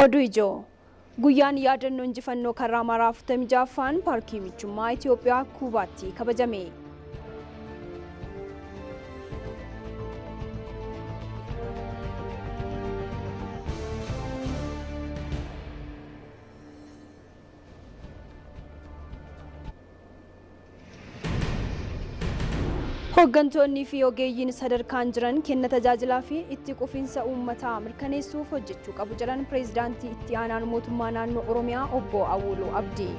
Oduijo Guyyaan yaadannoo injifannoo karaa maraaf tamijaafaan paarkii michummaa Itoophiyaa Kuubaatti kabajame. Hooggantoonni fi ogeeyyiin sadarkaan jiran kenna tajaajilaa fi itti quufinsa uummataa mirkaneessuuf hojjechuu qabu jedhan pireezidaantii itti aanaan mootummaa naannoo Oromiyaa obbo Awwaluu Abdii.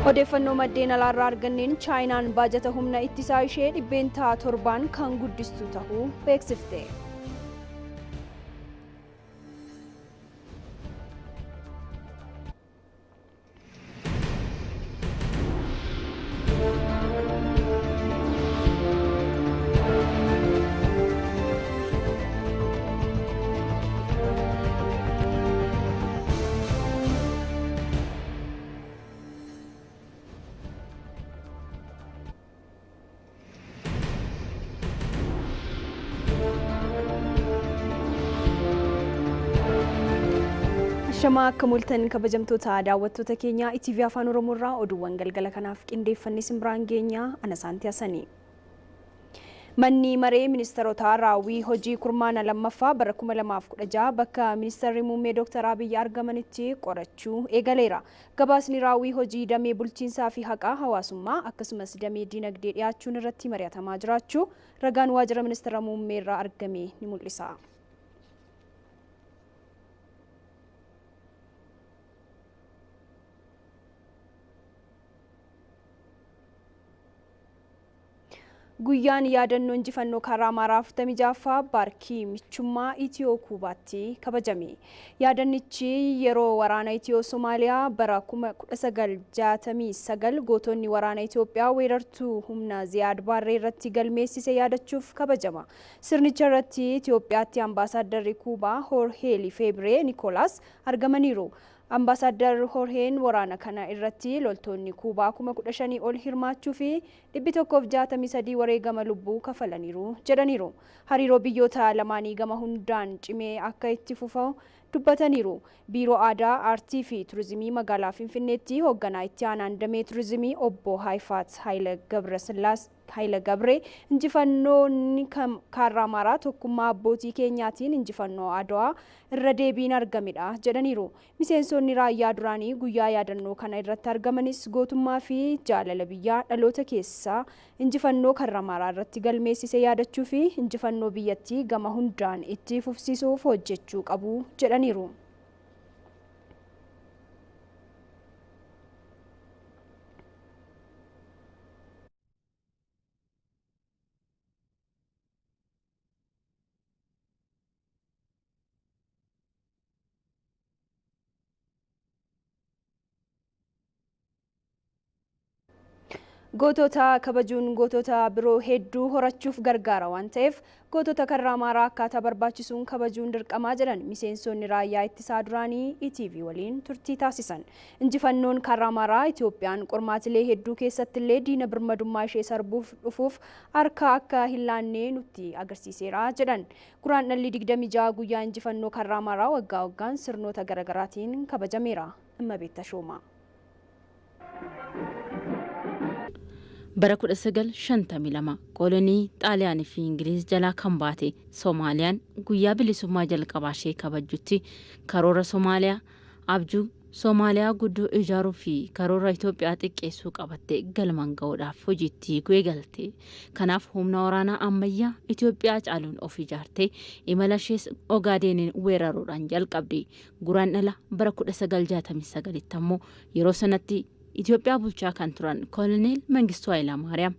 Odeeffannoo maddeen alaarraa arganneen chaayinaan baajata humna ittisaa ishee dhibbeentaa 7 kan guddistu ta'uu beeksifte. Shama akka mul'atan kabajamtoota daawwattoota keenya ITV Afaan Oromoo irraa oduuwwan galgala kanaaf qindeeffannee simbiraan geenyaa ana saantii hasanii. Manni maree ministeerota raawwii hojii kurmaana lammaffaa bara 2016 bakka ministeerri muummee Dr. Abiy argamanitti qorachuu eegaleera. Gabaasni raawwii hojii damee bulchiinsaa fi haqaa hawaasummaa akkasumas damee dinagdee dhiyaachuun irratti mari'atamaa jiraachuu ragaan waajjira ministeera muummee irraa argame ni mul'isa. Guyyaan yaadannoo injifannoo karaa maraaf tamijaafaa paarkii michummaa Itiyoo Kuubaatti kabajame. Yaadannichi yeroo waraana Itiyoo Somaaliyaa bara 1969 gootonni waraana Itoophiyaa weerartuu humna Ziyaad Barree irratti galmeessise yaadachuuf kabajama. Sirnicha irratti Itoophiyaatti ambaasaaddarri Kuubaa Jorge Lefebvre Nicolas argamaniiru. Ambaasaadar Jorgeen waraana kana irratti loltoonni Kuubaa 15,000 ol hirmaachuu fi 163 wareegama lubbuu kafalaniiru jedhaniiru. Hariiroo biyyoota lamaanii gama hundaan cimee akka itti fufu dubbataniiru. Biiroo Aadaa, Aartii fi Turizimii magaalaa Finfinneetti hoogganaa itti aanaan damee turizimii obbo Haayifaat Haayile Gabree injifannoon karaa maraa tokkummaa abbootii keenyaatiin injifannoo Adwaa irra deebiin argamedha jedhaniiru. Miseensonni raayyaa duraanii guyyaa yaadannoo kana irratti argamanis gootummaa fi jaalala biyyaa dhaloota keessaa injifannoo karaa maraa irratti galmeessise yaadachuu fi injifannoo biyyattii gama hundaan itti fufsiisuuf hojjechuu qabu jedhaniiru. Gootota kabajuun gootota biroo hedduu horachuuf gargaara waan ta'eef gootota karaa maraa akkaataa barbaachisuun kabajuun dirqamaa jedhan miseensonni raayyaa ittisaa duraanii ETV waliin turtii taasisan. Injifannoon karaa maraa Itoophiyaan qormaatilee hedduu keessatti illee diina birmadummaa ishee sarbuuf dhufuuf harka akka hin laannee nutti agarsiiseera jedhan. Guraandhala 26 guyyaa injifannoo karaa maraa waggaa waggaan sirnoota garaagaraatiin kabajameera. Immabeet Tashooma. bara 1952 kolonii xaaliyaanii fi ingiliiz jalaa kan baate Soomaaliyaan guyyaa bilisummaa jalqabaa ishee kabajutti karoora Soomaaliyaa abjuu Soomaaliyaa guddoo ijaaruu fi karoora Itoophiyaa xiqqeessuu qabattee galmaan ga'uudhaaf hojiitti eegalte. Kanaaf humna waraanaa ammayyaa Itoophiyaa caaluun of ijaartee imala ishees Ogaadeeniin weeraruudhaan jalqabde. Guraandhala bara 1969 ammoo yeroo sanatti Itoophiyaa bulchaa kan turan Koloneel Mangistuu Hayilamaariyaam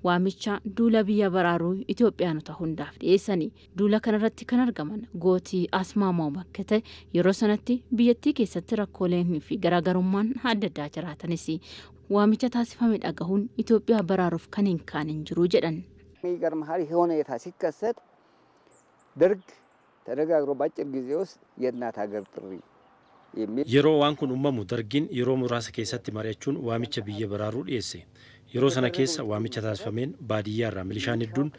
waamicha duula biyya baraaruu Itoophiyaanota hundaaf dhiyeessanii. Duula kanarratti kan argaman gootii Asmaamoo Makkate yeroo sanatti biyyattii keessatti rakkooleen fi garaagarummaan adda addaa jiraatanis waamicha taasifame dhagahuun Itoophiyaa baraaruuf kan hin kaanin jiru jedhan. የሚገርምህ ሁኔታ ሲከሰት ደርግ ተደጋግሮ ባጭር ጊዜ ውስጥ የእናት ሀገር ጥሪ yeroo waan kun uumamu dargiin yeroo muraasa keessatti mari'achuun waamicha biyya baraaruu dhiyeesse. Yeroo sana keessa waamicha taasifameen baadiyyaa irraa milishaan hedduun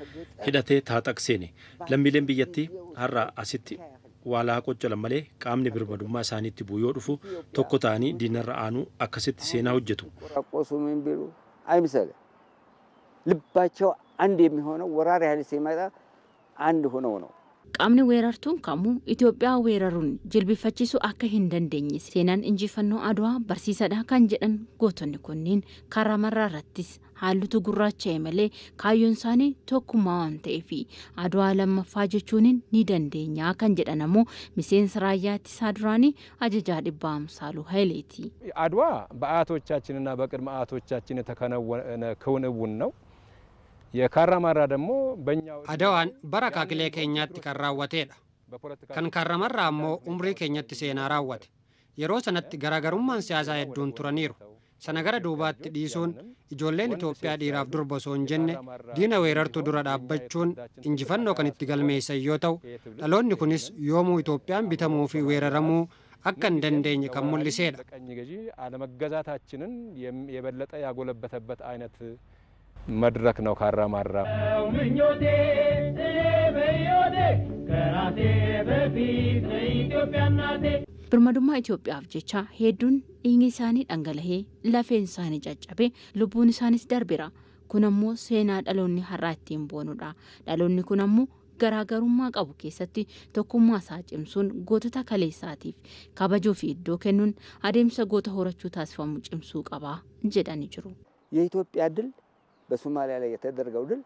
hidhatee taataqseene lammiileen biyyattii har'a asitti waalaa qocolan malee qaamni birmadummaa isaaniitti bu'uu dhufu tokko ta'anii diinarra aanuu akkasitti seenaa hojjetu. ልባቸው አንድ የሚሆነው ወራሪ ኃይል ሲመጣ አንድ ሆነው ነው። qaamni weerartuun kamuu Itoophiyaa weeraruun jilbifachiisuu akka hin dandeenye seenaan injifannoo Adwaa barsiisadha kan jedhan gootonni kunniin karaa marraa irrattis haallutu gurraacha'e malee kaayyoon isaanii tokkummaa waan ta'eef Adwaa lammaffaa jechuun ni dandeenya kan jedhan ammoo miseensa raayyaa ittisaa duraanii ajajaa dhibbaa Amsaaluu Hayileeti. Adwaa በአያቶቻችንና በቅድመ አያቶቻችን የተከናወነ ነው። የካራማራ ደግሞ በእኛው አድዋን በረካክሌ ኬኛatti kan raawwateedha. Kan kaaramarraa ammoo umrii keenyatti seenaa raawwate. Yeroo sanatti garaagarummaan siyaasaa hedduun turaniiru. Sana gara duubaatti dhiisuun ijoolleen Itoophiyaa dhiiraaf durba osoo hin jenne diina weerartuu dura dhaabbachuun injifannoo kan itti galmeessan yoo ta'u dhaloonni kunis yoomuu Itoophiyaan bitamuu fi weeraramuu akka hin dandeenye kan mul'iseedha. አለመገዛታችንን የበለጠ ያጎለበተበት አይነት መድረክ ነው ካራማራ። birmadummaa Itoophiyaaf jecha hedduun dhiigni isaanii dhangala'ee lafeen isaanii caccabee lubbuun isaaniis darbeera. Kun ammoo seenaa dhaloonni har'aa ittiin boonudha. Dhaloonni kun ammoo garaagarummaa qabu keessatti tokkummaa isaa cimsuun gootota kaleessaatiif kabajuu fi iddoo kennuun adeemsa goota horachuu taasifamu cimsuu qaba jedhanii jiru. የኢትዮጵያ ድል በሶማሊያ ላይ የተደረገው ድል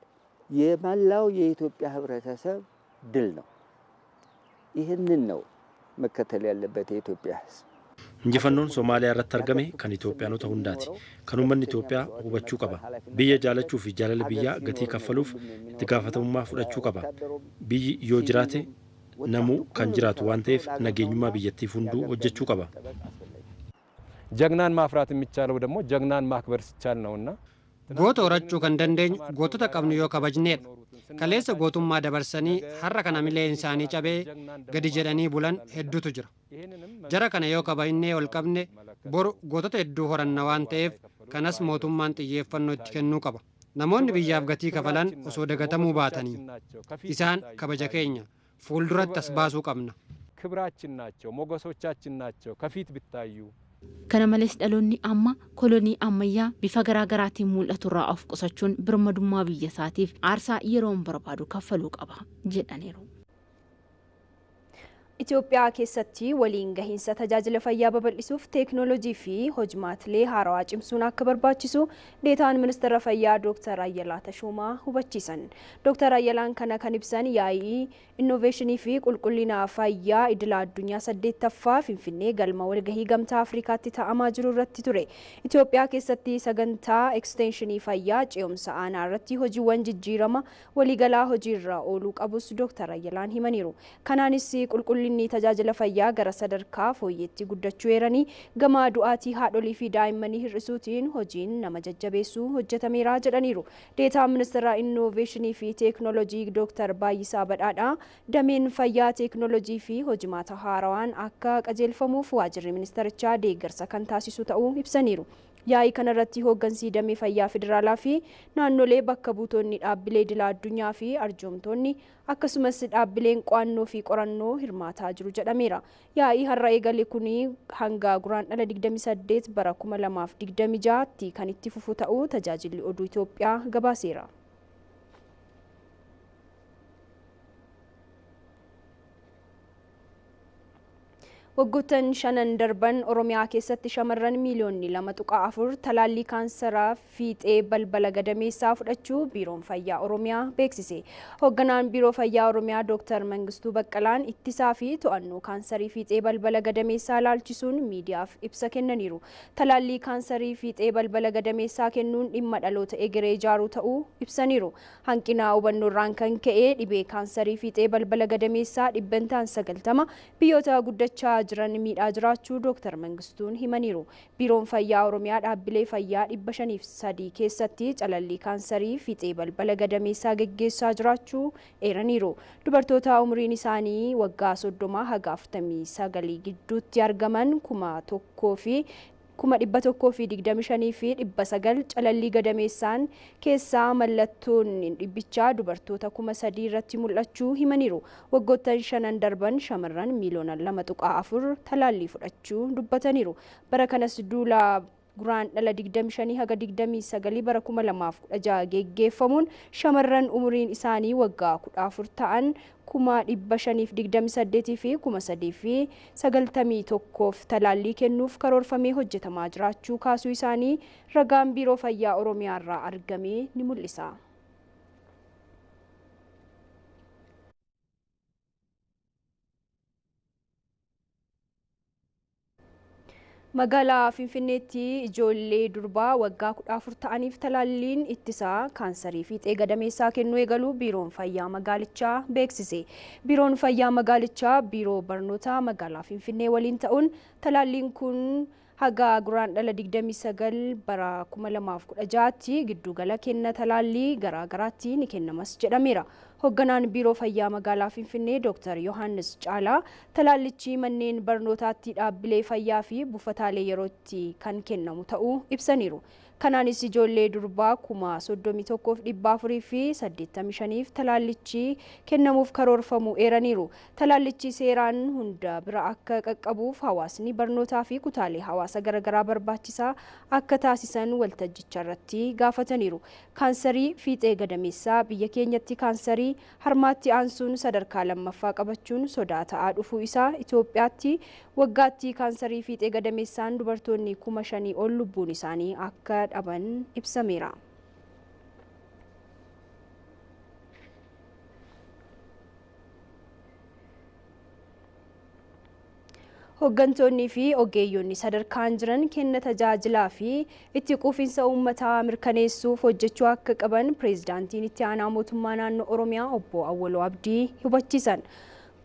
የመላው የኢትዮጵያ ህብረተሰብ ድል ነው። ይህንን ነው መከተል ያለበት የኢትዮጵያ ህዝብ። Injifannoon Somaaliyaa irratti argame kan Itoophiyaanota hundaati. Kan uummanni Itoophiyaa hubachuu qaba. Biyya jaalachuu fi jaalala biyyaa gatii kaffaluuf itti gaafatamummaa fudhachuu qaba. Biyyi yoo jiraate namuu kan jiraatu waan ta'eef nageenyummaa biyyattiif hunduu hojjechuu qaba. ጀግናን ማፍራት የሚቻለው ደግሞ ጀግናን ማክበር ሲቻል ነውና goota horachuu kan dandeenyu gootota qabnu yoo kabajneedha. Kaleessa gootummaa dabarsanii har'a kana mileen isaanii cabee gadi jedhanii bulan hedduutu jira. Jara kana yoo kabajnee ol qabne boru gootota hedduu horanna waan ta'eef kanas mootummaan xiyyeeffannoo itti kennuu qaba. Namoonni biyyaaf gatii kafalan osoo dagatamuu baatanii isaan kabaja keenya fuulduratti as baasuu qabna. ክብራችን ናቸው፣ ሞገሶቻችን ናቸው። ከፊት ቢታዩ kana malees dhaloonni amma kolonii ammayyaa bifa garaagaraatiin mul'aturraa of qusachuun birmadummaa biyya isaatiif aarsaa yeroon barbaadu kaffaluu qaba jedhaniiru. Itoophiyaa keessatti waliin gahinsa tajaajila fayyaa babal'isuuf teeknooloojii fi hojmaatilee haarawaa cimsuun akka barbaachisu deetaan ministeera fayyaa Dr. Ayyalaa Tashoomaa hubachiisan. Dr. Ayyalaan kana kan ibsan yaa'ii innoveeshinii fi qulqullina fayyaa idila addunyaa 8ffaa Finfinnee galma walgahii gamtaa Afrikaatti ta'amaa jiru irratti ture. Itoophiyaa keessatti sagantaa ekstenshinii fayyaa ce'umsa aanaa irratti hojiiwwan jijjiirama waliigalaa hojiirra ooluu qabus Dr. Ayyalaan himaniiru. Kanaanis qulqullina inni tajaajila fayyaa gara sadarkaa fooyyeetti guddachuu eeranii gama du'aatii haadholii fi daa'immanii hir'isuutiin hojiin nama jajjabeessuu hojjetameera jedhaniiru. Deetaan ministeera innoveeshinii fi teeknooloojii Dr. Baayyisaa Badhaadhaa dameen fayyaa teeknooloojii fi hojimaata haarawaan akka qajeelfamuuf waajjirri ministerichaa deeggarsa kan taasisu ta'uu ibsaniiru. Yaa'ii kanarratti hooggansi damee fayyaa federaalaa fi naannolee bakka buutonni dhaabbilee idila addunyaa fi arjoomtonni akkasumas dhaabbileen qo'annoo fi qorannoo hirmaataa jiru jedhameera. Yaa'ii har'a eegale kun hanga guraandhala 28 bara 2026tti kan itti fufu ta'uu tajaajilli oduu Itoophiyaa gabaaseera. waggoottan shanan darban Oromiyaa keessatti shamarran miiliyoonni 2.4 talaallii kaansaraa fiixee balbala gadameessaa fudhachuu biiroon fayyaa Oromiyaa beeksise. Hoogganaan biiroo fayyaa Oromiyaa Dr. Mangistuu Baqqalaan ittisaa fi to'annoo kaansarii fiixee balbala gadameessaa laalchisuun miidiyaaf ibsa kennaniiru. Talaallii kaansarii fiixee balbala gadameessaa kennuun dhimma dhaloota egeree ijaaruu ta'uu ibsaniiru. Hanqina hubannoorraan kan ka'e dhibee kaansarii fiixee balbala gadameessaa 90% biyyoota guddachaa jiran miidhaa jiraachuu Dr. Mangistuun himaniiru. Biiroon Fayyaa Oromiyaa dhaabbilee fayyaa 503 keessatti calallii kaansarii fiixee balbala gadameessaa geggeessaa jiraachuu eeraniiru. Dubartoota umriin isaanii waggaa 30 haga 49 gidduutti argaman 1,125 fi 900 calallii gadameessaan keessaa mallattoon dhibbichaa dubartoota 3,000 irratti mul'achuu himaniiru. Waggoottan 5 darban shamarran miiliyoona 2.4 talaallii fudhachuu dubbataniiru. Bara kanas duula guraandhala 25 haga 29 bara 2016 geggeeffamuun shamarran umriin isaanii waggaa 14 ta'an 528 fi 391 talaallii kennuuf karoorfamee hojjetamaa jiraachuu kaasuu isaanii ragaan biiroo fayyaa Oromiyaa irraa argame ni mul'isa. Magaalaa Finfinneetti ijoollee durbaa waggaa 14 ta'aniif talaalliin ittisaa kaansarii fiixee gadameessaa kennuu eegaluu biiroon fayyaa magaalichaa beeksise. Biiroon fayyaa magaalichaa biiroo barnootaa magaalaa Finfinnee waliin ta'uun talaalliin kun haga guraandhala 29 bara 2016tti giddugala kenna talaallii garaagaraatti ni kennamas jedhameera. Hoogganaan biiroo fayyaa magaalaa Finfinnee Dr. Yohaannis Caalaa talaallichi manneen barnootaatti dhaabbilee fayyaa fi buufataalee yerootti kan kennamu ta'uu ibsaniiru. Kanaanis ijoollee durbaa 31,485 fi 85 talaallichi kennamuuf karoorfamu eeraniiru. Talaallichi seeraan hunda bira akka qaqqabuuf hawaasni barnootaa fi kutaalee hawaasa garaagaraa barbaachisaa akka taasisan waltajjicha irratti gaafataniiru. Kaansarii fiixee gadameessaa biyya keenyatti kaansarii harmaatti aansuun sadarkaa lammaffaa qabachuun sodaa ta'aa dhufuu isaa Itoophiyaatti waggaatti kaansarii fiixee gadameessaan dubartoonni 5,000 ol lubbuun isaanii akka dhaban ibsameera. Hooggantoonni fi ogeeyyonni sadarkaan jiran kenna tajaajilaa fi itti quufinsa uummataa mirkaneessuuf hojjechuu akka qaban pireezidaantiin itti aanaa mootummaa naannoo Oromiyaa obbo Awwaloo Abdii hubachiisan.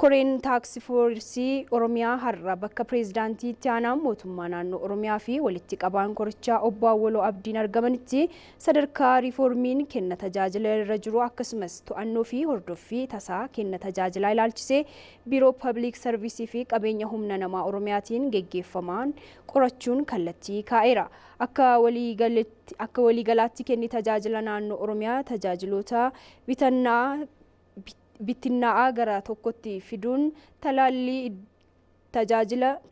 Koreen taaksii foorsii Oromiyaa har'a bakka pireezidaantii itti aanaa mootummaa naannoo Oromiyaa fi walitti qabaan korichaa obbo Awwaloo Abdiin argamanitti sadarkaa riiformiin kenna tajaajila irra jiru akkasumas to'annoo fi hordoffii tasaa kenna tajaajilaa ilaalchisee biiroo pabliik sarviisii fi qabeenya humna namaa Oromiyaatiin geggeeffamaan qorachuun kallattii kaa'eera. Akka waliigalaatti kenni tajaajila naannoo Oromiyaa tajaajiloota bittinnaa'aa gara tokkotti fiduun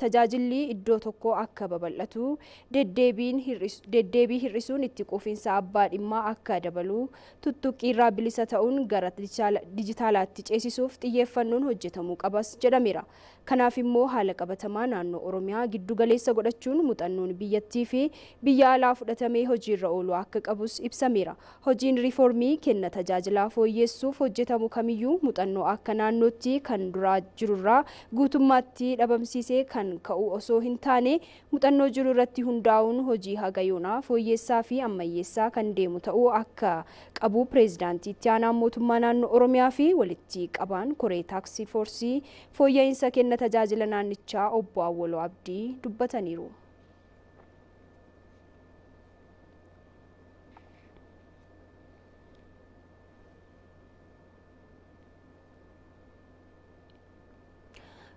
tajaajilli iddoo tokko akka babal'atu deddeebii hir'isuun itti quufinsa abbaa dhimmaa akka dabalu tuttuqqii irraa bilisa ta'uun gara dijitaalaatti ceesisuuf xiyyeeffannoon hojjetamuu qabas jedhameera. Kanaaf immoo haala qabatamaa naannoo Oromiyaa giddu galeessa godhachuun muuxannoon biyyattii fi biyya alaa fudhatamee hojiirra ooluu akka qabus ibsameera. Hojiin riiformii kenna tajaajilaa fooyyessuuf hojjetamu kamiyyuu muuxannoo akka naannootti kan duraa jirurraa guutummaatti dhabamsiisee kan ka'u osoo hin taane muuxannoo jiru irratti hundaa'uun hojii haga yoonaa fooyyessaa fi ammayyeessaa kan deemu ta'uu akka qabu pireezidaantii itti aanaa mootummaa naannoo Oromiyaa fi walitti qabaan koree taaksii foorsii fooyya'insa kenna tajaajila naannichaa obbo Awwaloo Abdii dubbataniiru.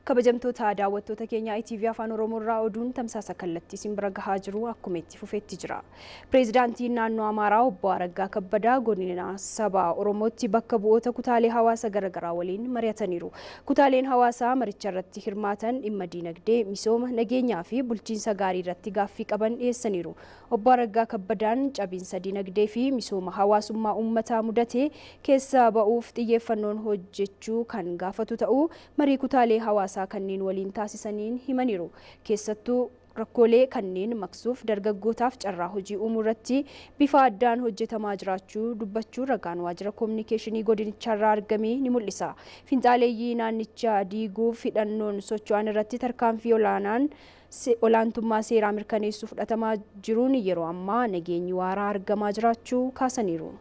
Kabajamtoota daawwattoota keenya ITV Afaan Oromoo irraa oduun tamsaasa kallattii isin bira gahaa jiru akkuma itti fufeetti jira. Pireezidaantiin naannoo Amaaraa obbo Araggaa Kabbadaa godina saba Oromootti bakka bu'oota kutaalee hawaasa garaagaraa waliin mari'ataniiru. Kutaaleen hawaasaa maricha irratti hirmaatan dhimma diinagdee, misooma, nageenyaa fi bulchiinsa gaarii irratti gaaffii qaban dhiyeessaniiru. Obbo Araggaa Kabbadaan cabiinsa diinagdee fi misooma hawaasummaa uummataa mudatee keessa ba'uuf xiyyeeffannoon hojjechuu kan gaafatu ta'uu marii kutaalee hawaasaa kanneen waliin taasisaniin himaniiru. Keessattuu rakkoolee kanneen maqsuuf dargaggootaaf carraa hojii uumuu irratti bifa addaan hojjetamaa jiraachuu dubbachuu ragaan waajjira koominikeeshinii godinicharraa argame ni mul'isa. Finxaaleeyyii naannicha diiguuf hidhannoon socho'an irratti tarkaanfii olaantummaa seeraa mirkaneessuu fudhatamaa jiruun yeroo ammaa nageenyi waaraa argamaa jiraachuu kaasaniiru.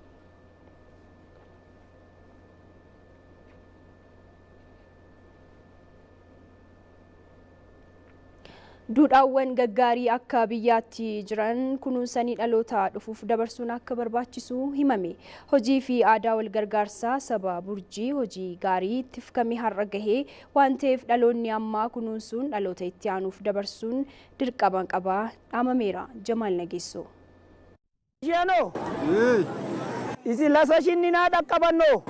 Duudhaawwan gaggaarii akka biyyaatti jiran kunuunsanii dhaloota dhufuuf dabarsuun akka barbaachisu himame. Hojii fi aadaa wal gargaarsaa saba Burjii hojii gaarii itti fufamee har'a gahee waan ta'eef dhaloonni ammaa kunuunsuun dhaloota itti aanuuf dabarsuun dirqama qabaa dhaamameera. Jamaal Nageessoo. Isi lasa shinninaa dhaqqabannoo.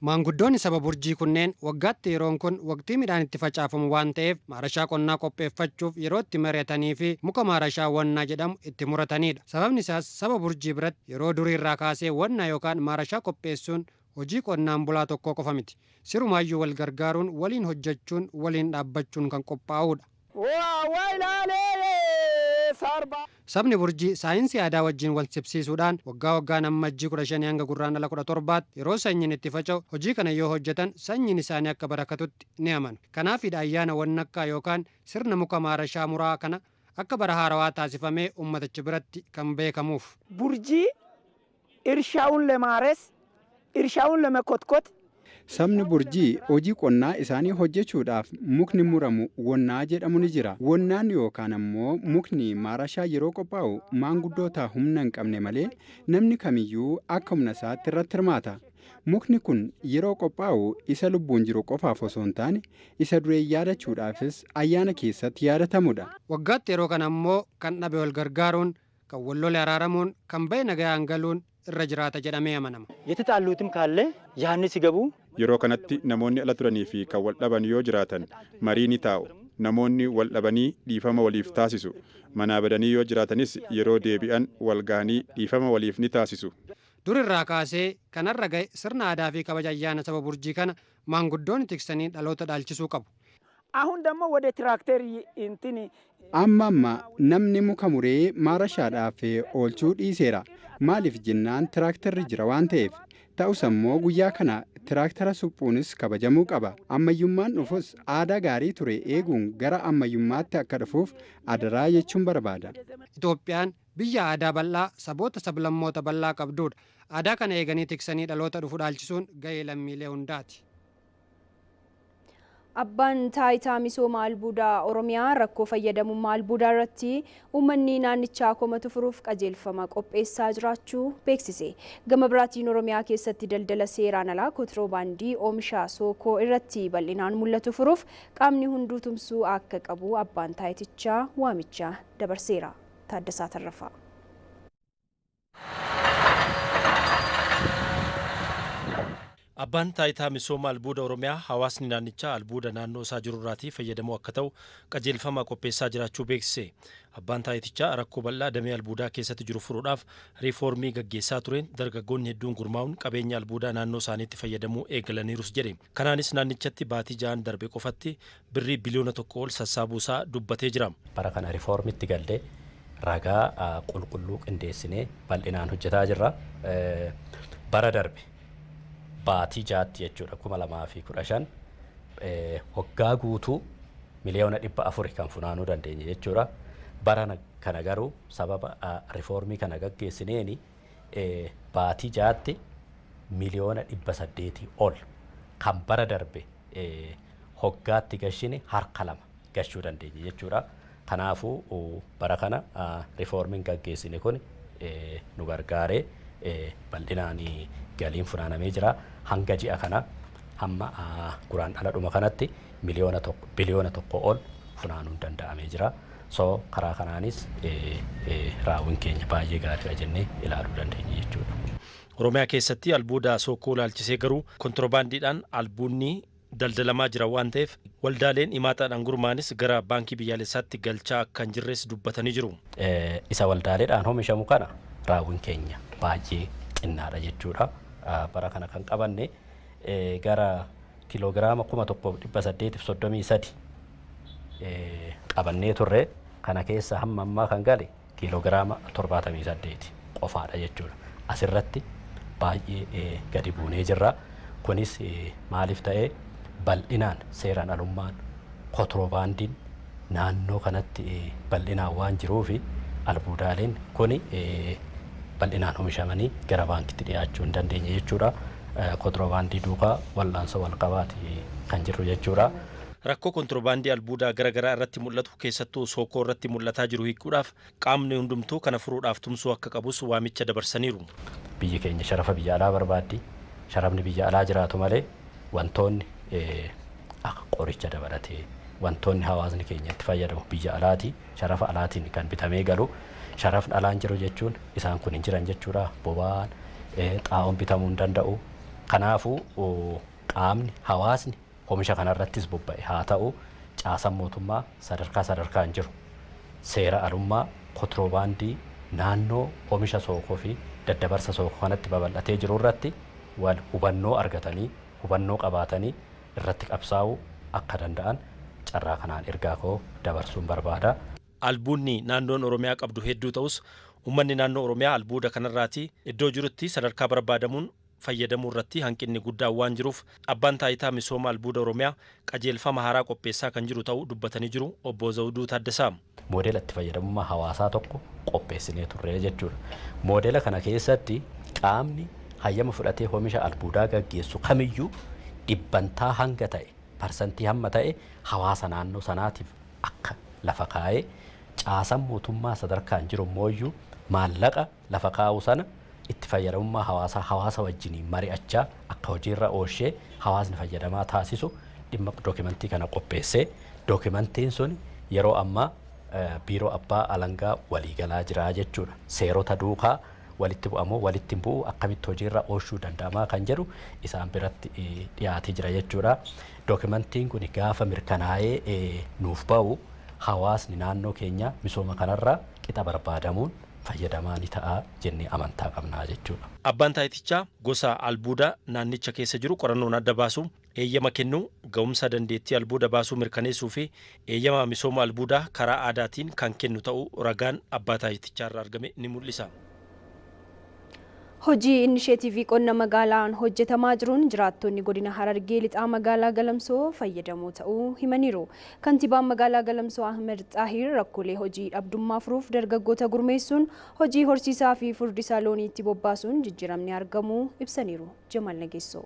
Maanguddoonni saba Burjii kunneen waggaatti yeroon kun waqtii midhaan itti facaafamu waan ta'eef maarashaa qonnaa qopheeffachuuf yeroo itti mari'atanii fi muka maarashaa wannaa jedhamu itti muratanidha. Sababni isaas saba Burjii biratti yeroo durii irraa kaasee wannaa yookaan maarashaa qopheessuun hojii qonnaan bulaa tokko qofa miti. Sirumaayyuu wal gargaaruun waliin hojjechuun waliin dhaabbachuun kan qophaa'udha. Sabni Burjii saayinsii aadaa wajjin wal simsiisuudhaan waggaa waggaan ammajjii 15 hanga gurraandhala 17 yeroo sanyiin itti faca'u hojii kana yoo hojjetan sanyiin isaanii akka barakatutti ni amanu. Kanaafidha ayyaana wannakkaa yookaan sirna muka maarashaa muraa kana akka bara haarawaa taasifamee ummaticha biratti kan beekamuuf. Burjii irshaa'uun lemaares irshaa'uun lemekotkot. Sabni Burjii hojii qonnaa isaanii hojjechuudhaaf mukni muramu wannaa jedhamu ni jira. Wannaan yookaan ammoo mukni maarashaa yeroo qophaa'u maanguddoota humna hin qabne malee namni kamiyyuu akka humna isaatti irratti hirmaata. Mukni kun yeroo qophaa'u isa lubbuun jiru qofaaf osoo hin taane isa duree yaadachuudhaafis ayyaana keessatti yaadatamudha. Waggaatti yeroo kana ammoo kan dhabe wal gargaaruun, kan wallole araaramuun, kan bahe nagayaan galuun irra jiraata jedhamee amanama. የተጣሉትም ካለ ያንን ሲገቡ yeroo kanatti namoonni ala turanii fi kan wal dhaban yoo jiraatan marii ni taa'u. Namoonni wal dhabanii dhiifama waliif taasisu. Manaa badanii yoo jiraatanis yeroo deebi'an wal gahanii dhiifama waliif ni taasisu. Durirraa kaasee kanarra ga'e sirna aadaa fi kabaja ayyaana saba Burjii kana maanguddoonni tiksanii dhaloota dhaalchisuu qabu. አሁን ደግሞ ወደ ትራክተር እንትን amma namni muka muree maarashaadhaaf oolchuu dhiiseera. Maaliif jennaan tiraaktarri jira waan ta'eef. Ta'us ammoo guyyaa kana tiraaktara suphuunis kabajamuu qaba. Ammayyummaan dhufus aadaa gaarii ture eeguun gara ammayyummaatti akka dhufuuf adaraa jechuun barbaada. Itoophiyaan biyya aadaa bal'aa saboota sablammoota bal'aa qabdudha. Aadaa kana eeganii tiksanii dhaloota dhufu dhaalchisuun gahee lammiilee hundaati. Abbaan taayitaa misooma albuudaa Oromiyaa rakkoo fayyadamummaa albuudaa irratti uummanni naannichaa komatu furuuf qajeelfama qopheessaa jiraachuu beeksise. Gama biraatiin Oromiyaa keessatti daldala seeraan alaa kontiroobaandii oomisha sookoo irratti bal'inaan mul'atu furuuf qaamni hunduu tumsuu akka qabu abbaan taayitichaa waamicha dabarseera. Taaddasaa Tarrafaa. Abbaan taayitaa misooma albuuda Oromiyaa hawaasni naannichaa albuuda naannoo isaa jirurraatii fayyadamuu akka ta'u qajeelfama qopheessaa jiraachuu beeksise. Abbaan taayitichaa rakkoo bal'aa damee albuudaa keessatti jiru furuudhaaf riifoormii gaggeessaa tureen dargaggoonni hedduun gurmaa'uun qabeenya albuudaa naannoo isaaniitti fayyadamuu eegalaniirus jedhe. Kanaanis naannichatti baatii 6 darbe qofatti birrii biliyoona 1 ol sassaabuusaa dubbatee jira. Bara kana riifoormiitti gallee ragaa qulqulluu qindeessinee bal'inaan hojjetaa jirra. Bara darbe baatii 6 jechuudha 2015 waggaa guutuu miliyoona 400 kan funaanuu dandeenye jechuudha. Bara kana garuu sababa riifoormii kana gaggeessineeni baatii 6tti miliyoona 800 ol kan bara darbe waggaatti gashine harka 2 gashuu dandeenye jechuudha. Kanaafuu bara kana riifoormiin gaggeessine kun nu gargaaree bal'inaan galiin funaanamee jira. Hanga ji'a kana hamma guraandhala kanatti biliyoona 1 ol funaanuun danda'amee jira. So karaa kanaanis raawwiin keenya baay'ee gaariidha jennee ilaaluu dandeenya jechuudha. Oromiyaa keessatti albuuda sookoo ilaalchisee garuu kontiroobaandiidhaan albuudni daldalamaa jira waan ta'eef waldaaleen himaataadhaan gurmaanis gara baankii biyyaalessaatti galchaa akka hin jirres dubbatanii jiru. Isa waldaaleedhaan oomishamu kana raawwiin keenya baay'ee xinnaadha jechuudha. Bara kana kan qabanne gara kiloogiraama 1833 qabannee turre. Kana keessa hamma ammaa kan gale kiloogiraama 78 qofaadha jechuudha. Asirratti baay'ee gadi buunee jirra. Kunis maaliif ta'ee bal'inaan seeraan alummaan kontiroobaandiin naannoo kanatti bal'inaan waan jiruufi albuudaaleen kuni bal'inaan oomishamanii gara baankitti dhiyaachuu hin dandeenye jechuudha. Kontiroobaandii duukaa wal'aansoo walqabaati kan jirru jechuudha. rakkoo kontiroobaandii albuudaa garaagaraa irratti mul'atu keessattuu sookoo irratti mul'ataa jiru hiikuudhaaf qaamni hundumtuu kana furuudhaaf tumsuu akka qabus waamicha dabarsaniiru. Biyyi keenya sharafa biyya alaa barbaaddi. Sharafni biyya alaa jiraatu malee wantoonni akka qoricha dabalatee wantoonni hawaasni keenya itti fayyadamu biyya alaati. Sharafa alaatiin kan bitamee galu. Sharafni alaan jiru jechuun isaan kun hin jiran jechuudha. Boba'aan xaa'oon bitamuu hin danda'u. Kanaafuu qaamni hawaasni oomisha kanarrattis bobba'e haa ta'u caasaan mootummaa sadarkaan jiru seera alummaa kontiroobaandii naannoo oomisha sookoo fi daddabarsa sookoo kanatti babal'atee jiru irratti wal hubannoo argatanii hubannoo qabaatanii irratti qabsaa'uu akka danda'an carraa kanaan ergaa koo dabarsuun barbaada. Albuudni naannoon Oromiyaa qabdu hedduu ta'us uummanni naannoo Oromiyaa albuuda kanarraati iddoo jirutti sadarkaa barbaadamuun fayyadamuu irratti hanqinni guddaan waan jiruuf abbaan taayitaa misooma albuuda Oromiyaa qajeelfama haaraa qopheessaa kan jiru ta'uu dubbatanii jiru obbo Zawuduu Taaddasaa. Moodela itti fayyadamummaa hawaasaa tokko qopheessinee turre jechuudha. Moodela kana keessatti qaamni hayyama fudhatee oomisha albuudaa gaggeessu kamiyyuu dhibbantaa hanga ta'e parsantii hamma ta'e hawaasa naannoo sanaatiif akka lafa kaa'ee caasaan mootummaa sadarkaan jiru mooyyuu maallaqa lafa kaa'u sana itti fayyadamummaa hawaasa wajjiniin mari'achaa akka hojiirra oolchee hawaasni fayyadamaa taasisu dhimma dookimantii kana qopheessee dookimantiin sun yeroo ammaa biiroo abbaa alangaa waliigalaa jira jechuudha. Seerota duukaa walitti bu'amoo walitti bu'u akkamitti hojiirra oolchuu danda'amaa kan jedhu isaan biratti dhiyaatee jira jechuudha. Dookimantiin kun gaafa mirkanaa'ee nuuf ba'u hawaasni naannoo keenya misooma kanarraa qixa barbaadamuun fayyadamaa ni ta'a jennee amantaa qabnaa jechuudha. Abbaan taayitichaa gosa albuudaa naannicha keessa jiru qorannoon adda baasu eeyyama kennuu ga'umsa dandeettii albuuda baasuu mirkaneessuu fi eeyyama misooma albuudaa karaa aadaatiin kan kennu ta'uu ragaan abbaa taayitichaa irraa argame ni mul'isa. Hojii inisheetiivii qonna magaalaan hojjetamaa jiruun jiraattonni godina Harargee lixaa magaalaa Galamsoo fayyadamoo ta'uu himaniiru. Kantiibaan magaalaa Galamsoo Ahmed Xaahir rakkoolee hojii dhabdummaa furuuf dargaggoota gurmeessuun hojii horsiisaa fi furdisaa looniitti bobbaasuun jijjiiramni argamuu ibsaniiru. Jamal Nageessoo.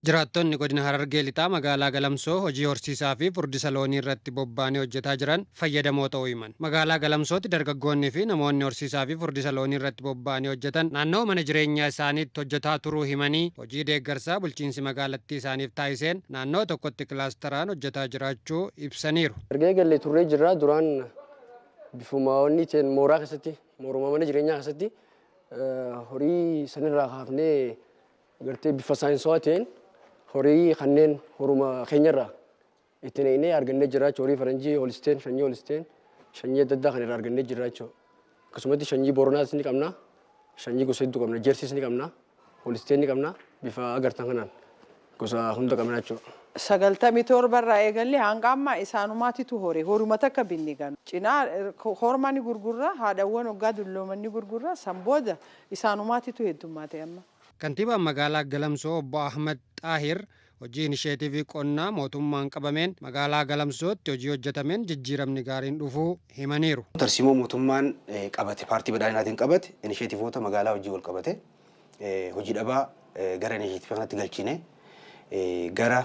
Jiraattonni godina Harargee lixaa magaalaa Galamsoo hojii horsiisaa fi furdisa loonii irratti bobbaanii hojjetaa jiran fayyadamoo ta'uu himan. Magaalaa Galamsootti dargaggoonni fi namoonni horsiisaa fi furdisa loonii irratti bobbaanii hojjetan naannoo mana jireenyaa isaaniitti hojjetaa turuu himanii hojii deeggarsaa bulchiinsi magaalattii isaaniif taasiseen naannoo tokkotti kilaasteraan hojjetaa jiraachuu ibsaniiru. Erga galee turree jirra duraan bifuma wanni mooraa keessatti mooruma mana jireenyaa keessatti horii sanirraa kaafnee gartee bifa saayinsawaa ta'een horii kanneen horuma keenyarraa itti neeynee argannee jiraachuu horii faranjii holisteen shanyii adda addaa kan irraa argannee jiraachuu akkasumatti shanyii boronaas ni qabna shanyii gosa hedduu qabna jeersiis ni qabna holisteen ni qabna bifa agartan kanaan gosa hunda qabna jechuudha. 97 irraa eegalee hanga ammaa isaanumaatitu horuma takka binni gan cinaa hormani gurgurra haadhawwan hoggaa dulloomanni gurgurra san booda isaanumaatitu heddummaate amma. Kantiibaan magaalaa Galamsoo obbo Ahmed Xaahir hojii inisheetiivii qonnaa mootummaan qabameen magaalaa Galamsootti hojii hojjetameen jijjiiramni gaariin dhufuu himaniiru. Tarsiimoo mootummaan qabate paartii badhaadhinaatiin qabate inisheetiivoota magaalaa hojii wal qabate hojii dhabaa gara inisheetiivii kanatti galchine gara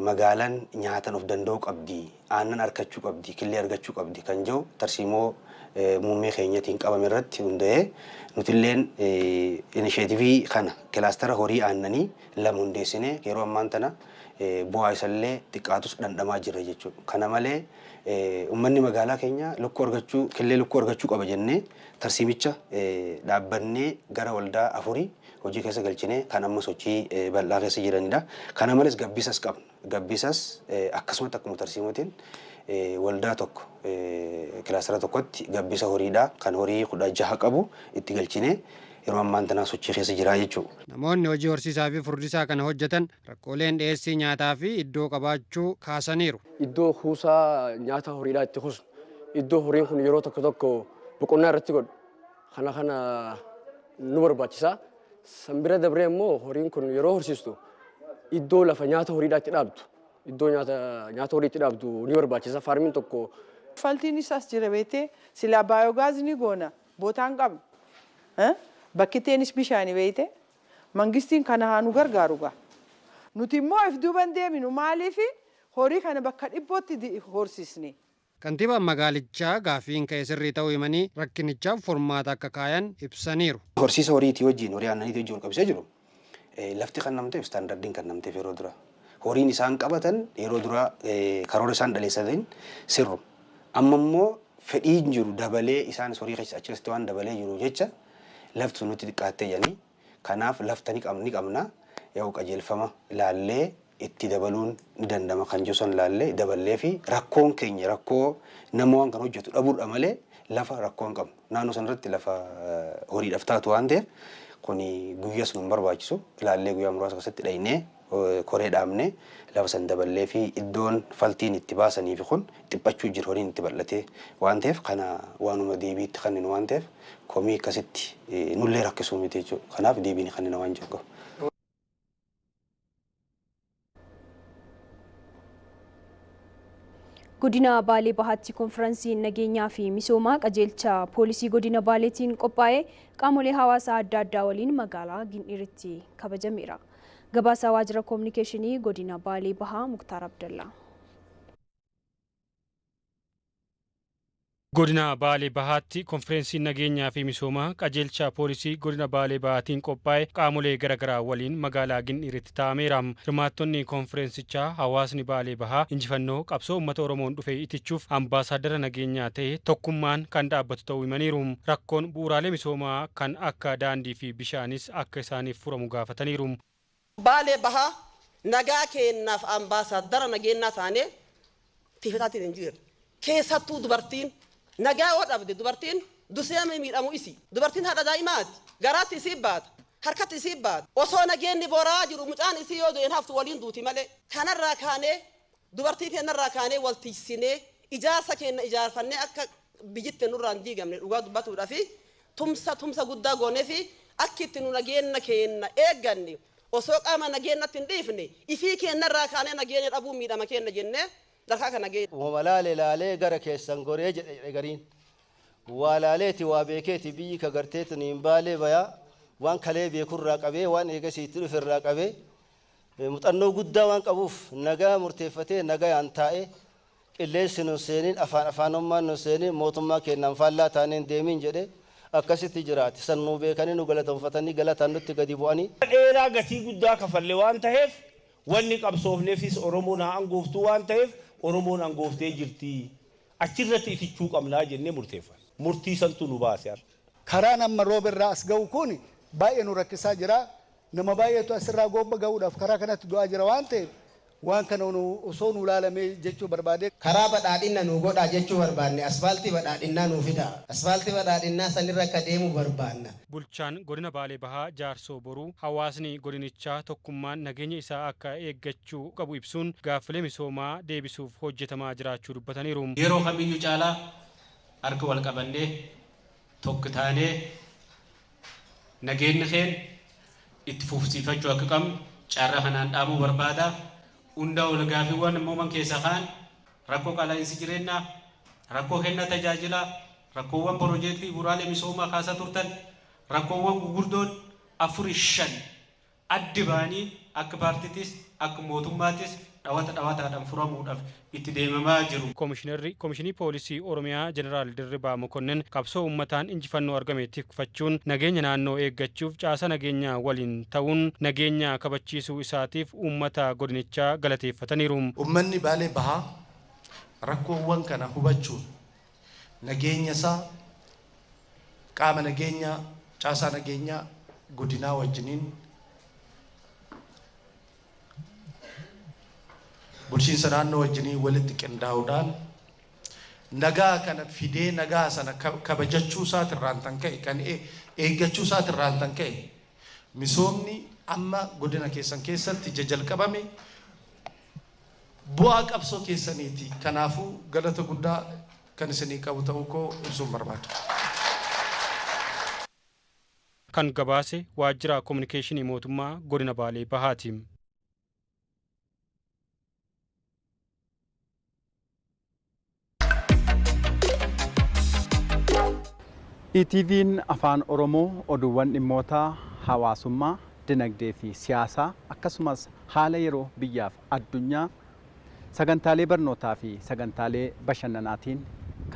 magaalaan nyaatan of danda'uu qabdi aannan argachuu qabdi killee argachuu qabdi kan jiru tarsiimoo muummee keenyatiin qabame irratti hundaa'ee nutilleen inisheetiivii kana kilaastara horii aannanii lama hundeessine yeroo ammaan tana bu'aa isallee xiqqaatus dhandhamaa jira jechuudha. Kana malee uummanni magaalaa keenya killee lukkuu argachuu qaba jennee tarsiimicha dhaabbannee gara waldaa afurii hojii keessa galchine kan amma sochii bal'aa keessa jiranidha. Kana malees gabbisas qabna. Gabbisas akkasumatti akkuma tarsiimotiin waldaa tokko kilaastara tokkotti gabbisa horiidha kan horii 16 qabu itti galchine yeroo ammaan tana sochii keessa jira jechuudha. Namoonni hojii horsiisaa fi furdisaa kana hojjetan rakkooleen dhiyeessii nyaataa fi iddoo qabaachuu kaasaniiru. Iddoo kuusaa nyaata horiidhaa itti kuusnu iddoo horiin kun yeroo tokko boqonnaa irratti godhu kana nu barbaachisa. Sanbira dabree immoo horiin kun yeroo horsiistu iddoo lafa nyaata horiidhaa itti dhaabdu iddoo nyaata horii itti dhaabdu ni barbaachisa. Faarmiin tokko faltiin isaas jira beekte silaa baayogaazni goona bootaan qabna bakkiteenis bishaani beekte mangistiin kana haa nu gargaaru gaa Nuti immoo if duuban deeminu maaliif horii kana bakka dhibbootti horsiisne. Kantiibaan magaalichaa gaafiin ka'e sirrii ta'uu himanii rakkinichaaf furmaata akka kaayan ibsaniiru. Horsiisa horiitii wajjin horii aannaniitii wajjin wal qabsiisee jiru. Lafti kan namteef istaandardiin kan namteef yeroo dura. Horiin isaan qabatan yeroo dura karoora isaan dhaleessatan sirru. Amma immoo fedhiin jiru dabalee isaanis horii keessa achirratti waan dabalee jiru jecha lafti sun nutti xiqqaattee jedhanii kanaaf lafta ni qabna yoo qajeelfama ilaallee itti dabaluun ni dandama kan jiru san ilaallee daballee fi rakkoon keenya rakkoo nama waan kan hojjetu dhabuudha malee lafa rakkoo hin qabnu. Naannoo sanarratti lafa horiidhaaf taatu waan ta'eef kun guyyaa sun barbaachisu ilaallee guyyaa muraasa keessatti dhaynee koree dhaabnee lafa san daballee fi iddoon faltiin itti baasanii fi kun dhiphachuu jiru horiin itti bal'atee waan ta'eef kana waanuma deebiitti kanneen waan ta'eef komii akkasitti nullee rakkisuu miti jechuudha. Kanaaf deebiin kanneen waan jiru. Godina Baalee Bahaatti konfiraansiin nageenyaa fi misoomaa qajeelcha poolisii godina Baaleetiin qophaa'ee qaamolee hawaasaa adda addaa waliin magaalaa Gindiritti kabajameera. Gabaasa waajjira koominikeeshinii godina Baalee Bahaa Muktaar Abdallaa. Godina Baalee Bahaatti konfiraansiin nageenyaa fi misoomaa qajeelcha poolisii godina Baalee Bahaatiin qophaa'e qaamolee garaagaraa waliin magaalaa Gindiritti taa'ameera. Hirmaattonni konfiraansichaa hawaasni Baalee Bahaa injifannoo qabsoo uummata Oromoon dhufe itichuuf ambaasaadara nageenyaa ta'e tokkummaan kan dhaabbatu ta'uu himaniiru. Rakkoon bu'uuraalee misoomaa kan akka daandii fi bishaanis akka isaaniif furamu gaafataniiru. Baalee Bahaa nagaa kennaaf ambaasaadara nageenyaa taanee tiifataatti hin jirre. Keessattuu dubartiin nagaa yoo dhabde dubartiin dursee miidhamu isi. Dubartiin haadha daa'imaati. Garaatti isii baata. Harkatti isii baata. Osoo nageenni boraa jiru mucaan isii yoo du'een haftu waliin duuti malee. Kanarraa kaanee dubartii keenyarraa kaanee wal tiisinee ijaarsa keenya ijaarfannee akka biyyitti nurraan diigamne dhugaa dubbatuudhaa fi tumsa guddaa goonee fi akka itti nu nageenya keenya eegganne osoo qaama nageenyatti hin dhiifne ifii keenyarraa kaanee nageenya dhabuu miidhama keenya jennee darkaa kana gee. Wamalaale laalee gara keessan goree jedhe gariin. Waa laaleeti waa beekeeti biyyi ka garteetu niin baalee bayaa waan kalee beekurraa qabee waan eegasiitti dhuferraa qabee muuxannoo guddaa waan qabuuf nagaa murteeffatee nagayaan taa'ee qilleensi nu seeniin afaanommaan nu seeniin mootummaa keenyaan faallaa taaneen deemiin jedhe akkasitti jiraati. San nu beekanii nu galateeffatanii galataan nutti gadi bu'anii. Dheeraa gatii guddaa kafallee waan ta'eef wanni qabsoofneefis Oromoon haa angooftuu waan ta'eef Oromoon angooftee jirti. Achirratti itichuu qabnaa jennee murteeffanne. Murtii santu nu baase. Karaa nama roobirraa as ga'u kun baay'ee nu rakkisaa jira. Nama baay'eetu asirraa gobba ga'uudhaaf karaa kanatti du'aa jira waan ta'eef waan kana osoo nu ilaalamee jechuu barbaade. Karaa badhaadhina nu godhaa jechuu barbaanne asfaaltii badhaadhinnaa nu fida. Asfaaltii badhaadhinnaa sanirra akka deemu barbaanna. Bulchaan godina Baalee Bahaa Jaarsoo Boruu hawaasni godinichaa tokkummaan nageenya isaa akka eeggachuu qabu ibsuun gaaffilee misoomaa deebisuuf hojjetamaa jiraachuu dubbataniiru. Yeroo kamiyyuu caalaa harka wal qabannee tokko taanee nageenya keenya itti fufsiifachuu akka qabnu carraa kanaan dhaabuu barbaada. Hundaa ol gaaffiiwwan uumaman keessa kaan rakkoo qaala'insi jireenyaa, rakkoo kennaa tajaajilaa, rakkoowwan piroojeektii bu'uuraalee misoomaa kaasaa turtan, rakkoowwan gurguddoon 4-5 addi ba'anii akka paartiitis akka mootummaattis dhawataadhaan furamuudhaaf itti deemamaa jiru. Koomishinii Poolisii Oromiyaa Jeneraal Dirribaa Mokonnin qabsoo uummataan injifannoo argame tikfachuun nageenya naannoo eeggachuuf caasa nageenyaa waliin ta'uun nageenya kabachiisuu isaatiif uummata godinichaa galateeffataniiru. Uummanni Baalee Bahaa rakkoowwan kana hubachuun nageenya isaa qaama nageenyaa caasaa nageenyaa godinaa wajjiniin bulchiinsa naannoo wajjinii walitti qindaa'uudhaan nagaa kana fidee nagaa sana kabajachuu isaatirraan tan ka'e kan eeggachuu isaatirraan tan ka'e misoomni amma godina keessan keessatti jalqabame bu'aa qabsoo keessaniiti. Kanaafuu galata guddaa kan isinii qabu ta'uu koo ibsuun barbaada. Kan gabaase waajjira koominikeeshinii mootummaa godina Baalee Bahaati. ETV'n afaan Oromoo oduuwwan dhimmoota hawaasummaa, dinagdee fi siyaasaa akkasumas haala yeroo biyyaaf addunyaa sagantaalee barnootaa fi sagantaalee bashannanaatiin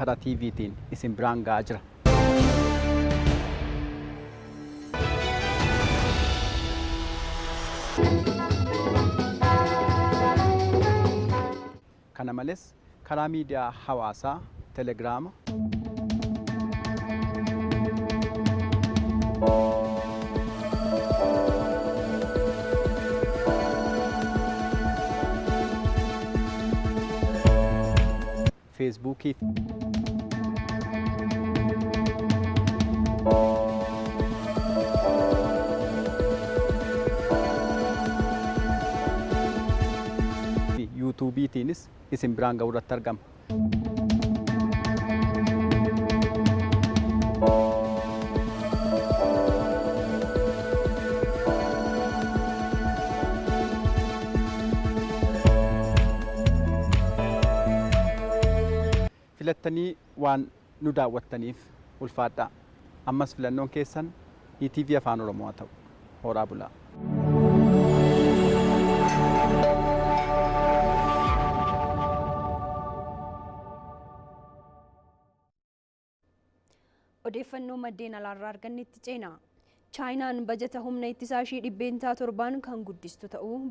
karaa TVtiin isin biraan ga'aa jira. Kana malees karaa miidiyaa hawaasaa Telegiraama, Feesbuukii fi yuutuubiitiinis isin biraan ga'uu irratti argama. Filattanii waan nu daawwattaniif ulfaadhaa. Ammas filannoon keessan ETV Afaan Oromoo haa ta'u. Horaa bulaa. Odeeffannoo maddeen alaarraa argannetti ceena. Chaayinaan bajata humna ittisaa ishii 7% kan guddistu ta'uu